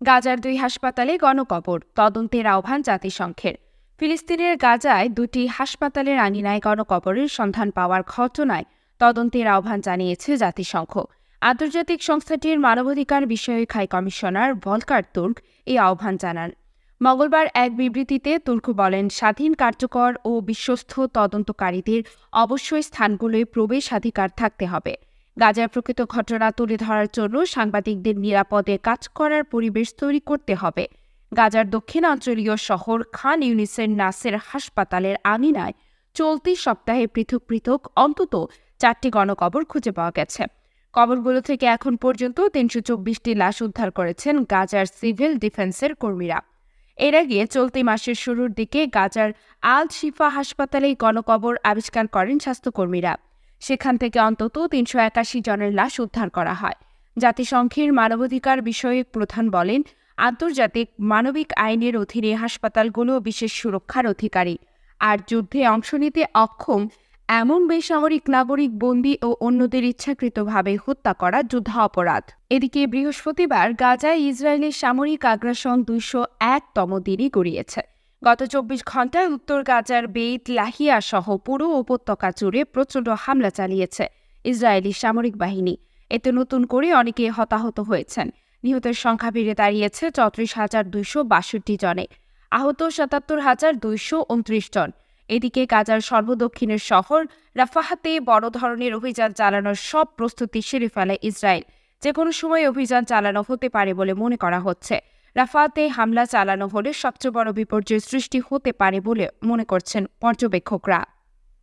গাজার 2 হাসপাতালে গণকবর, তদন্তের আহ্বান জাতিসংঘের। ফিলিস্তিনের গাজায় 2টি হাসপাতালের আঙিনায় গণকবরের সন্ধান পাওয়ার ঘটনায় তদন্তের আহ্বান জানিয়েছে জাতিসংঘ। আন্তর্জাতিক সংস্থাটির মানবাধিকার বিষয়ক হাই কমিশনার ভলকার তুর্ক এই আহ্বান জানান। মঙ্গলবার এক বিবৃতিতে তুর্ক বলেন, স্বাধীন, কার্যকর ও বিশ্বস্ত তদন্তকারীদের অবশ্যই স্থানগুলোয় প্রবেশাধিকার থাকতে হবে। গাজার প্রকৃত ঘটনা তুলে ধরার জন্য সাংবাদিকদের নিরাপদে কাজ করার পরিবেশ তৈরি করতে হবে। গাজার দক্ষিণাঞ্চলীয় শহর খান ইউনিসের নাসের হাসপাতালের আঙিনায় চলতি সপ্তাহে পৃথক পৃথক অন্তত 4টি গণকবর খুঁজে পাওয়া গেছে। কবরগুলো থেকে এখন পর্যন্ত 324টি লাশ উদ্ধার করেছেন গাজার সিভিল ডিফেন্সের কর্মীরা। এর আগে চলতি মাসের শুরুর দিকে গাজার আল শিফা হাসপাতালে গণকবর আবিষ্কার করেন স্বাস্থ্যকর্মীরা। সেখান থেকে অন্তত 381 জনের লাশ উদ্ধার করা হয়। জাতিসংঘের মানবাধিকার বিষয়ক প্রধান বলেন, আন্তর্জাতিক মানবিক আইনের অধীনে হাসপাতালগুলো বিশেষ সুরক্ষার অধিকারী, আর যুদ্ধে অংশ নিতে অক্ষম এমন বেসামরিক নাগরিক, বন্দী ও অন্যদের ইচ্ছাকৃতভাবে হত্যা করা যুদ্ধাপরাধ। এদিকে বৃহস্পতিবার গাজায় ইসরায়েলের সামরিক আগ্রাসন 201তম দিনই গড়িয়েছে। গত 24 ঘণ্টায় উত্তর গাজার বেইত লাহিয়া সহ পুরো উপত্যকা জুড়ে প্রচণ্ড হামলা চালিয়েছে ইসরায়েলি সামরিক বাহিনী। এতে নতুন করে অনেকে হতাহত হয়েছেন। নিহতের সংখ্যা বেড়ে দাঁড়িয়েছে 34,262 জনে, আহত 77,229 জন। এদিকে গাজার সর্বদক্ষিণের শহর রাফাহাতে বড় ধরনের অভিযান চালানোর সব প্রস্তুতি সেরে ফেলে ইসরায়েল। যে কোনো সময় অভিযান চালানো হতে পারে বলে মনে করা হচ্ছে। রাফাতে হামলা চালানো হলে সবচেয়ে বড় বিপর্যয় সৃষ্টি হতে পারে বলে মনে করছেন পর্যবেক্ষকরা।